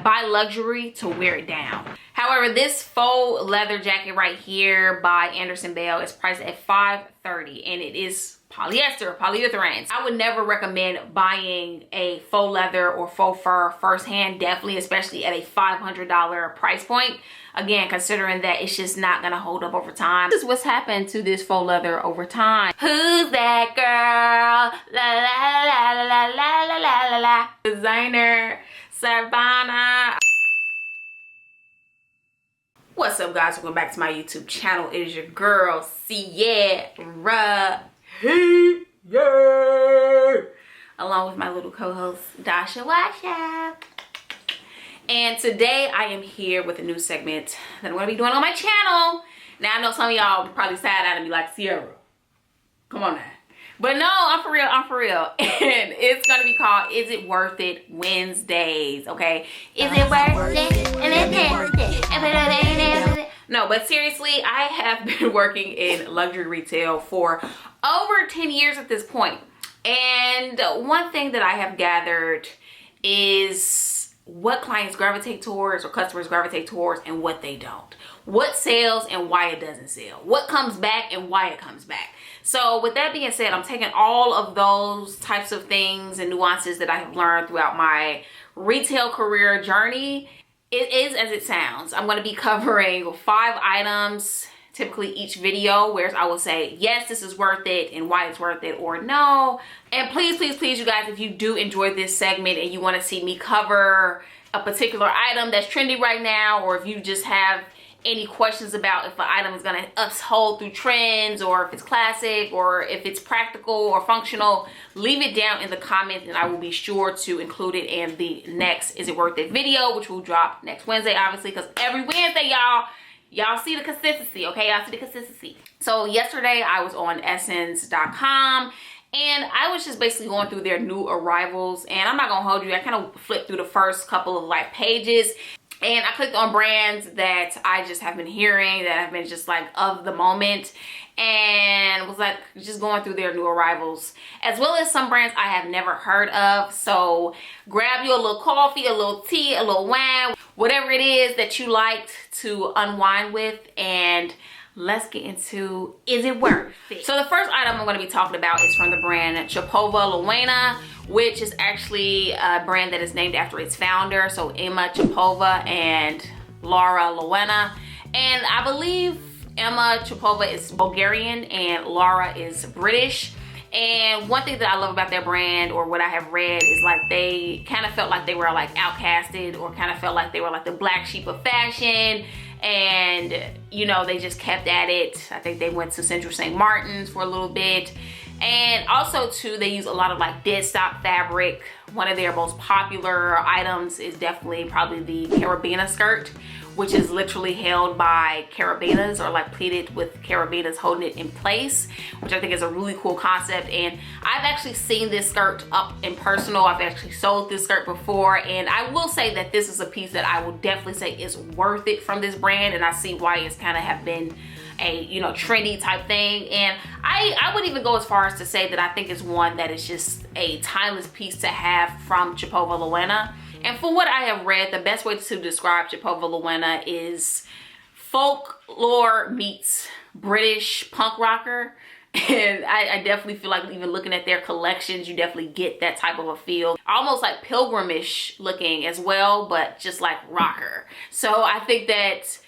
buy luxury to wear it down. However, this faux leather jacket right here by Andersson is priced at $530, and it is polyester, polyurethane. I would never recommend buying a faux leather or faux fur firsthand, definitely, especially at a $500 price point. Again, considering that it's just not gonna hold up over time. This is what's happened to this faux leather over time. Who's that girl? La la la la la la la la la. Designer Savannah. What's up, guys? Welcome back to my YouTube channel. It is your girl Sierra. Hey, yeah. Along with my little co-host Dasha Washa. And today I am here with a new segment that I'm going to be doing on my channel. Now I know some of y'all probably sad at me like, Sierra, come on now. But no, I'm for real, I'm for real. And it's going to be called Is It Worth It Wednesdays, okay? Is it worth it? No, but seriously, I have been working in luxury retail for over 10 years at this point. And one thing that I have gathered is what clients gravitate towards or customers gravitate towards and what they don't. What sells and why it doesn't sell. What comes back and why it comes back. So with that being said, I'm taking all of those types of things and nuances that I have learned throughout my retail career journey. It is as it sounds. I'm going to be covering 5 items, typically each video, where I will say, yes, this is worth it and why it's worth it, or no. And please, please, please, you guys, if you do enjoy this segment and you want to see me cover a particular item that's trendy right now, or if you just have any questions about if an item is going to uphold through trends, or if it's classic, or if it's practical or functional, leave it down in the comments and I will be sure to include it in the next Is It Worth It video, which will drop next Wednesday, obviously, because every Wednesday, y'all see the consistency, okay? Y'all see the consistency. So yesterday I was on essence.com and I was just basically going through their new arrivals, and I'm not gonna hold you, I kind of flipped through the first couple of like pages. And I clicked on brands that I just have been hearing, that have been just like of the moment, and was like just going through their new arrivals, as well as some brands I have never heard of. So grab you a little coffee, a little tea, a little wine, whatever it is that you like to unwind with, and let's get into Is It Worth It? So the first item I'm going to be talking about is from the brand Chopova Lowena, which is actually a brand that is named after its founder. So Emma Chopova and Laura Lowena. And I believe Emma Chopova is Bulgarian and Laura is British. And one thing that I love about their brand, or what I have read, is like they kind of felt like they were like outcasted, or kind of felt like they were like the black sheep of fashion. And you know, they just kept at it. I think they went to Central St. Martin's for a little bit. And also too, they use a lot of like dead stock fabric. One of their most popular items is definitely probably the carabiner skirt, which is literally held by carabinas, or like pleated with carabinas holding it in place, which I think is a really cool concept. And I've actually seen this skirt up in personal. I've actually sold this skirt before, and I will say that this is a piece that I will definitely say is worth it from this brand, and I see why it's kind of have been a, you know, trendy type thing. And I would even go as far as to say that I think it's one that is just a timeless piece to have from Chopova Lowena. And from what I have read, the best way to describe Chopova Lowena is folklore meets British punk rocker. And I definitely feel like even looking at their collections, you definitely get that type of a feel. Almost like pilgrimish looking as well, but just like rocker. So I think that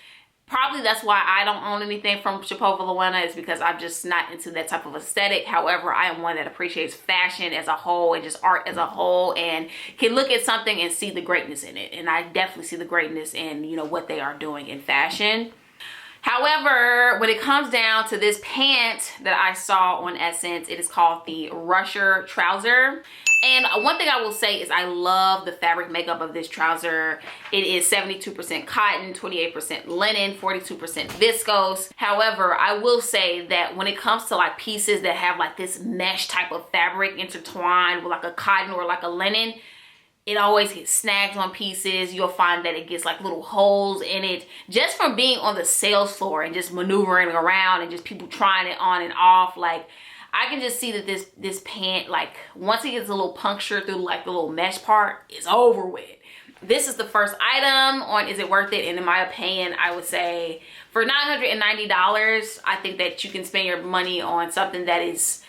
probably that's why I don't own anything from Chopova Lowena, is because I'm just not into that type of aesthetic. However, I am one that appreciates fashion as a whole and just art as a whole, and can look at something and see the greatness in it. And I definitely see the greatness in, you know, what they are doing in fashion. However, when it comes down to this pant that I saw on Essence, it is called the Rusher trouser. And one thing I will say is I love the fabric makeup of this trouser. It is 72% cotton, 28% linen, 42% viscose. However, I will say that when it comes to like pieces that have like this mesh type of fabric intertwined with like a cotton or like a linen, it always gets snags on pieces. You'll find that it gets like little holes in it, just from being on the sales floor and just maneuvering around and just people trying it on and off. Like, I can just see that this pant, like once it gets a little puncture through like the little mesh part, it's over with. this is the first item on is it worth it, and in my opinion, I would say for $990, I think that you can spend your money on something that is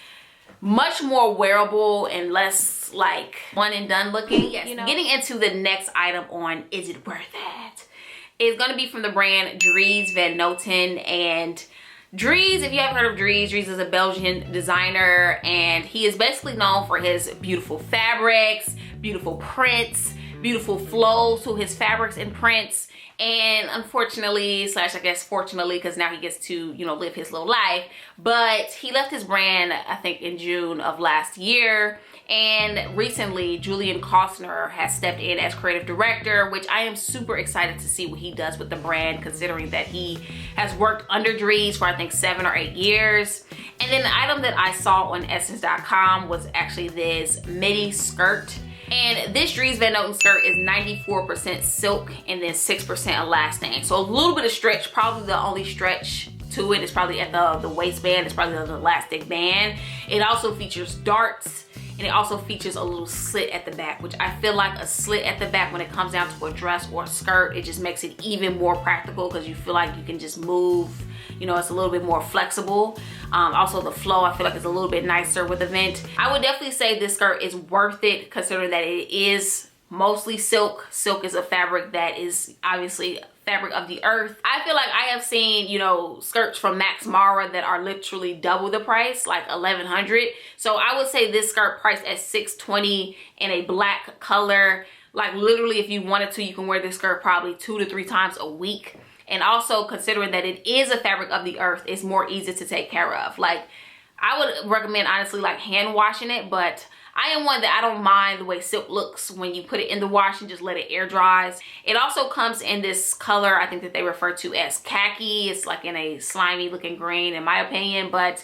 much more wearable and less like one and done looking. Yes, you know. Getting into the next item on is it worth it, is going to be from the brand Dries van Noten. And Dries, if you haven't heard of Dries, Dries is a Belgian designer, and he is basically known for his beautiful fabrics, beautiful prints, beautiful flows to his fabrics and prints. And unfortunately, slash I guess fortunately, because now he gets to, you know, live his little life, but he left his brand, I think, in June of last year. And recently, Julian Costner has stepped in as creative director, which I am super excited to see what he does with the brand, considering that he has worked under Dries for I think 7 or 8 years. And then the item that I saw on Essence.com was actually this midi skirt. And this Dries van Noten skirt is 94% silk and then 6% elastane. So a little bit of stretch, probably the only stretch to it is probably at the waistband. It's probably the elastic band. It also features darts, and it also features a little slit at the back, which I feel like a slit at the back when it comes down to a dress or a skirt, it just makes it even more practical because you feel like you can just move, you know, it's a little bit more flexible. Also the flow, I feel like it's a little bit nicer with the vent. I would definitely say this skirt is worth it, considering that it is mostly silk. Silk is a fabric that is obviously fabric of the earth. I feel like I have seen, you know, skirts from Max Mara that are literally double the price, like $1,100. So I would say this skirt priced at $620 in a black color. Like literally, if you wanted to, you can wear this skirt probably 2 to 3 times a week. And also considering that it is a fabric of the earth, it's more easy to take care of. Like I would recommend honestly like hand washing it, but I am one that I don't mind the way silk looks when you put it in the wash and just let it air dries. It also comes in this color, I think that they refer to as khaki. It's like in a slimy looking green in my opinion, but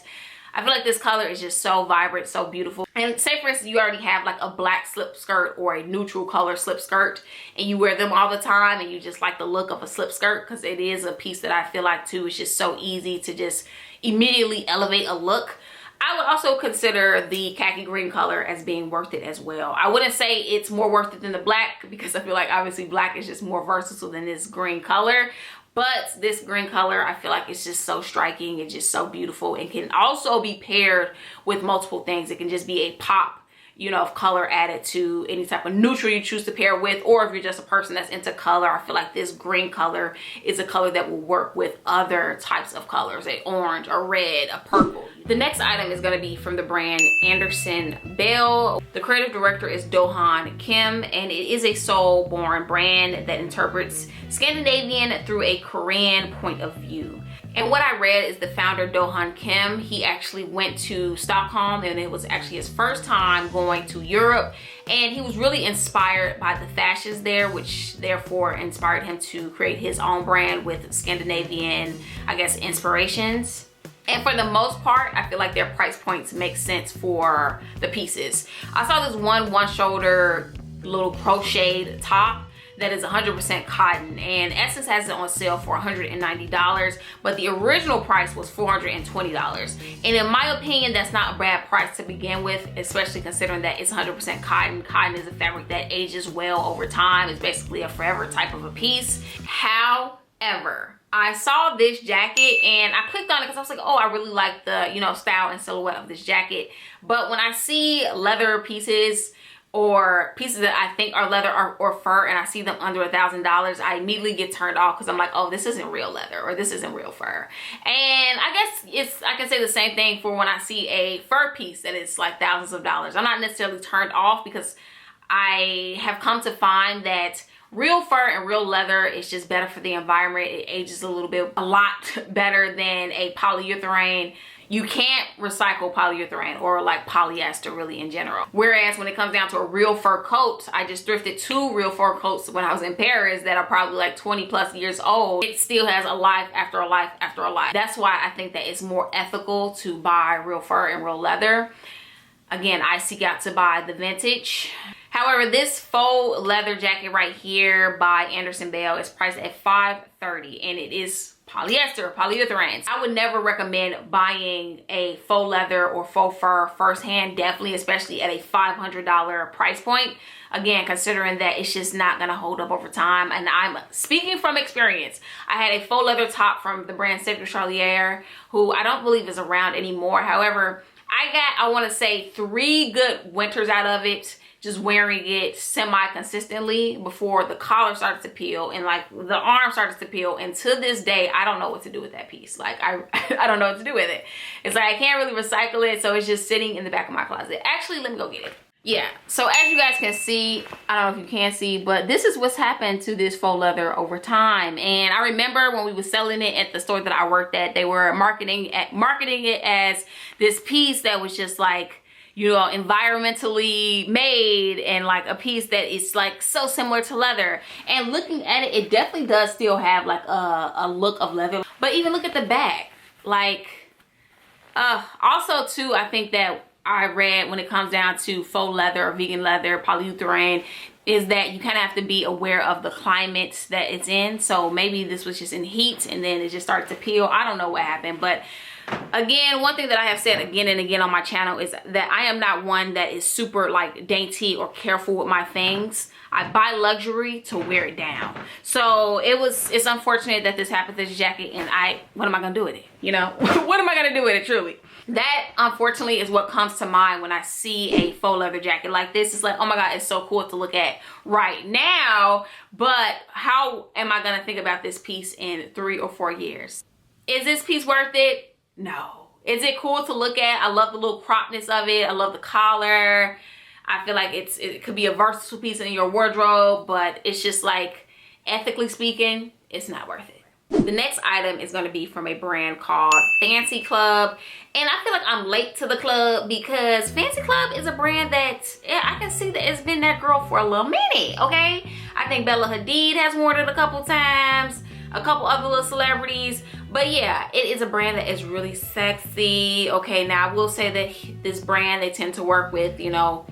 I feel like this color is just so vibrant, so beautiful. And say for instance, you already have like a black slip skirt or a neutral color slip skirt and you wear them all the time and you just like the look of a slip skirt, because it is a piece that I feel like too, it's just so easy to just immediately elevate a look. I would also consider the khaki green color as being worth it as well. I wouldn't say it's more worth it than the black, because I feel like obviously black is just more versatile than this green color. But this green color, I feel like it's just so striking. It's just so beautiful and can also be paired with multiple things. It can just be a pop, you know, of color added to any type of neutral you choose to pair with, or if you're just a person that's into color, I feel like this green color is a color that will work with other types of colors, a orange, a red, a purple. The next item is going to be from the brand Andersson. The creative director is Do-Han Kim, and it is a Seoul-born brand that interprets Scandinavian through a Korean point of view. And what I read is the founder, Do-Han Kim, he actually went to Stockholm, and it was actually his first time going to Europe. And he was really inspired by the fashions there, which therefore inspired him to create his own brand with Scandinavian, I guess, inspirations. And for the most part, I feel like their price points make sense for the pieces. I saw this one shoulder little crocheted top that is 100% cotton, and Essence has it on sale for $190, but the original price was $420. And in my opinion, that's not a bad price to begin with, especially considering that it's 100% cotton. Cotton is a fabric that ages well over time. It's basically a forever type of a piece. However, I saw this jacket and I clicked on it because I was like, oh, I really like the, you know, style and silhouette of this jacket. But when I see leather pieces or pieces that I think are leather or fur and I see them under $1,000, I immediately get turned off because I'm like, oh, this isn't real leather or this isn't real fur. And I guess I can say the same thing for when I see a fur piece that is like thousands of dollars. I'm not necessarily turned off because I have come to find that real fur and real leather is just better for the environment. It ages a lot better than a polyurethane. You can't recycle polyurethane or like polyester really in general. Whereas when it comes down to a real fur coat, I just thrifted 2 real fur coats when I was in Paris that are probably like 20 plus years old. It still has a life after a life after a life. That's why I think that it's more ethical to buy real fur and real leather. Again, I seek out to buy the vintage. However, this faux leather jacket right here by Andersson is priced at $530, and it is polyurethane. I would never recommend buying a faux leather or faux fur firsthand, definitely, especially at a $500 price point. Again, considering that it's just not gonna hold up over time. And I'm speaking from experience. I had a faux leather top from the brand Sacred Charlier, who I don't believe is around anymore. However, I got, I wanna say 3 good winters out of it, just wearing it semi-consistently before the collar started to peel and like the arm started to peel. And to this day, I don't know what to do with that piece. Like I don't know what to do with it. It's like I can't really recycle it, so it's just sitting in the back of my closet. Actually, let me go get it. Yeah, so as you guys can see, I don't know if you can see, but this is what's happened to this faux leather over time. And I remember when we were selling it at the store that I worked at, they were marketing it as this piece that was just like, you know, environmentally made and like a piece that is like so similar to leather. And looking at it, it definitely does still have like a look of leather. But even look at the back, like also too, I think that I read when it comes down to faux leather or vegan leather, polyurethane, is that you kind of have to be aware of the climate that it's in. So maybe this was just in heat and then it just started to peel. I don't know what happened, but again, one thing that I have said again and again on my channel is that I am not one that is super like dainty or careful with my things. I buy luxury to wear it down. So it's unfortunate that this happened to this jacket, and what am I gonna do with it? You know, what am I gonna do with it truly? That unfortunately is what comes to mind when I see a faux leather jacket like this. It's like, oh my God, it's so cool to look at right now, but how am I gonna think about this piece in 3 or 4 years? Is this piece worth it? No. Is it cool to look at? I love the little cropness of it. I love the collar. I feel like it could be a versatile piece in your wardrobe, but it's just like, ethically speaking, it's not worth it. The next item is going to be from a brand called Fanci Club. And I feel like I'm late to the club because Fanci Club is a brand that, yeah, I can see that it's been that girl for a little minute, okay? I think Bella Hadid has worn it a couple times, a couple other little celebrities. But yeah, it is a brand that is really sexy. Okay, now I will say that this brand, they tend to work with, you know,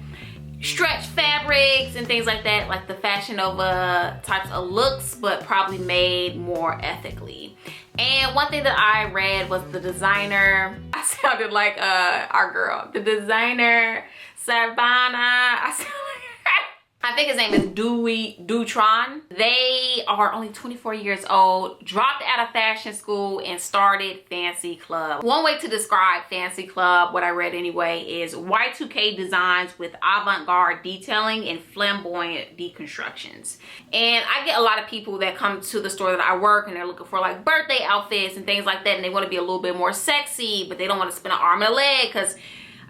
stretch fabrics and things like that, like the Fashion Nova types of looks, but probably made more ethically. And one thing that I read was the designer, I sounded like our girl, the designer Savannah, I think his name is Dutron. They are only 24 years old, dropped out of fashion school and started Fanci Club. One way to describe Fanci Club, what I read anyway, is Y2K designs with avant-garde detailing and flamboyant deconstructions. And I get a lot of people that come to the store that I work and they're looking for like birthday outfits and things like that, and they want to be a little bit more sexy, but they don't want to spend an arm and a leg, because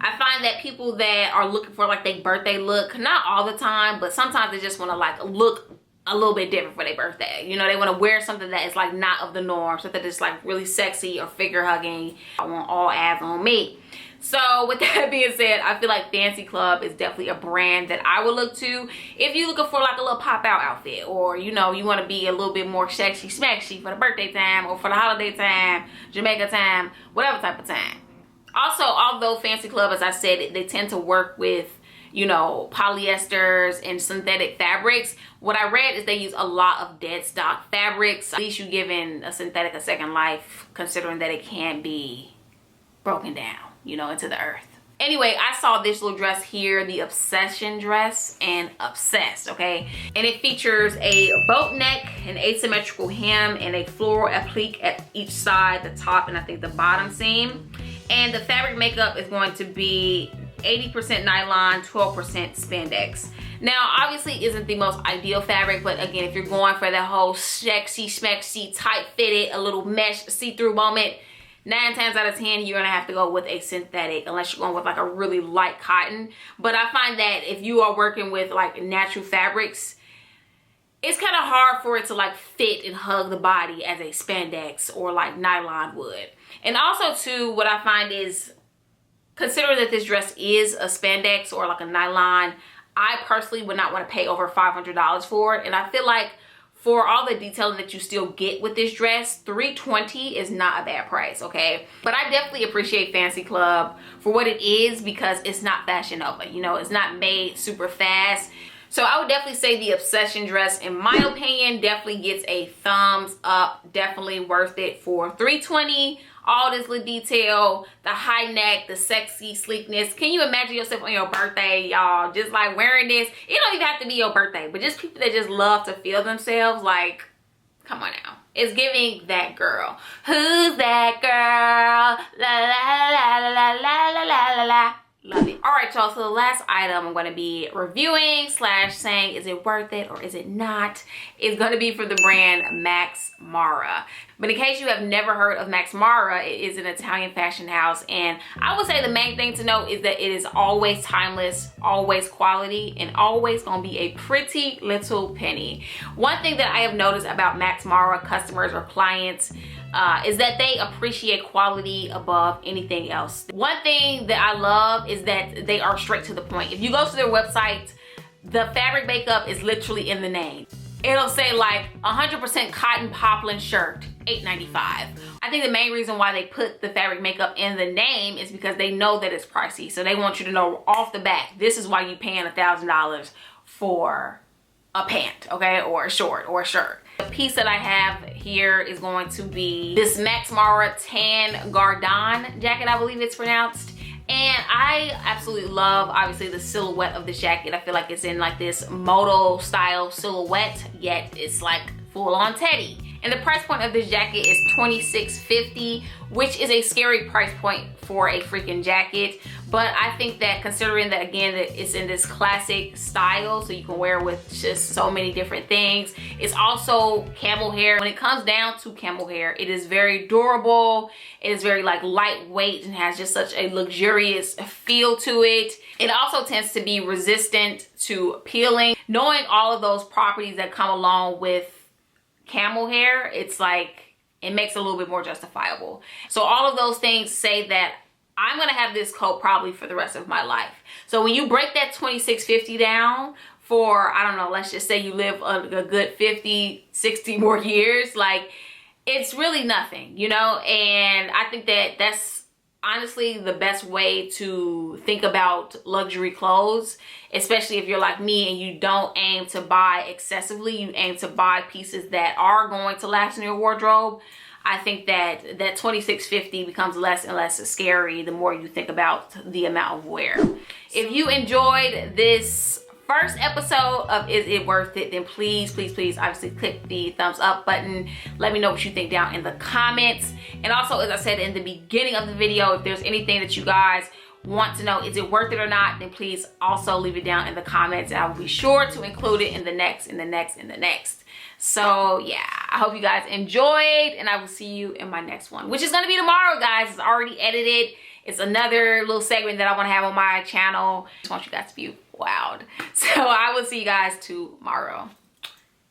I find that people that are looking for like their birthday look, not all the time, but sometimes they just want to like look a little bit different for their birthday. You know, they want to wear something that is like not of the norm, something that's like really sexy or figure hugging. I want all eyes on me. So with that being said, I feel like Fanci Club is definitely a brand that I would look to if you're looking for like a little pop out outfit, or you know, you want to be a little bit more sexy smaxy for the birthday time or for the holiday time, Jamaica time, whatever type of time. Also, although Fanci Club, as I said, they tend to work with, you know, polyesters and synthetic fabrics. What I read is they use a lot of dead stock fabrics. At least you're giving a synthetic a second life, considering that it can be broken down, you know, into the earth. Anyway, I saw this little dress here, the Obsession dress, and obsessed, okay? And it features a boat neck, an asymmetrical hem, and a floral applique at each side, the top and I think the bottom seam. And the fabric makeup is going to be 80% nylon, 12% spandex. Now, obviously isn't the most ideal fabric, but again, if you're going for that whole sexy, schmexy, tight-fitted, a little mesh see-through moment, 9 times out of 10, you're gonna have to go with a synthetic, unless you're going with like a really light cotton. But I find that if you are working with like natural fabrics, it's kind of hard for it to like fit and hug the body as a spandex or like nylon would. And also too, what I find is, considering that this dress is a spandex or like a nylon, I personally would not want to pay over $500 for it. And I feel like for all the detailing that you still get with this dress, $320 is not a bad price, okay? But I definitely appreciate Fanci Club for what it is, because it's not Fashion Nova, you know, it's not made super fast. So I would definitely say the Obsession dress, in my opinion, definitely gets a thumbs up. Definitely worth it for $320. all this little detail, the high neck, the sexy sleekness. Can you imagine yourself on your birthday, y'all, just like wearing this? It don't even have to be your birthday, but just people that just love to feel themselves. Like, come on now. It's giving that girl. Who's that girl? La la la la la la la la la. Love it. All right, y'all, so the last item I'm going to be reviewing slash saying is it worth it or is it not, is going to be for the brand Max Mara. But in case you have never heard of Max Mara, it is an Italian fashion house, and I would say the main thing to note is that it is always timeless, always quality, and always going to be a pretty little penny. One thing that I have noticed about Max Mara customers or clients is that they appreciate quality above anything else. One thing that I love is that they are straight to the point. If you go to their website, the fabric makeup is literally in the name. It'll say like 100% cotton poplin shirt, $8.95. I think the main reason why they put the fabric makeup in the name is because they know that it's pricey. So they want you to know off the bat, this is why you're paying $1,000 for a pant, okay, or a short or a shirt. The piece that I have here is going to be this Max Mara Tan Gardon jacket, I believe it's pronounced. And I absolutely love, obviously, the silhouette of this jacket. I feel like it's in like this modal style silhouette, yet it's like full on teddy. And the price point of this jacket is $26.50, which is a scary price point for a freaking jacket. But I think that considering that, again, that it's in this classic style, so you can wear it with just so many different things. It's also camel hair. When it comes down to camel hair, it is very durable. It is very like lightweight and has just such a luxurious feel to it. It also tends to be resistant to peeling. Knowing all of those properties that come along with camel hair, it's like, it makes it a little bit more justifiable. So all of those things say that I'm gonna have this coat probably for the rest of my life. So when you break that $26.50 down for, I don't know, let's just say you live a good 50, 60 more years, like, it's really nothing, you know? And I think that that's honestly the best way to think about luxury clothes, especially if you're like me and you don't aim to buy excessively. You aim to buy pieces that are going to last in your wardrobe. I think that $26.50 becomes less and less scary the more you think about the amount of wear. If you enjoyed this first episode of Is It Worth It, then please, please, please, obviously click the thumbs up button. Let me know what you think down in the comments. And also, as I said in the beginning of the video, if there's anything that you guys want to know, is it worth it or not, then please also leave it down in the comments, and I will be sure to include it in the next, in the next, in the next. So yeah, I hope you guys enjoyed, and I will see you in my next one, which is gonna be tomorrow, guys. It's already edited. It's another little segment that I wanna have on my channel. I just want you guys to be wowed. So I will see you guys tomorrow.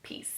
Peace.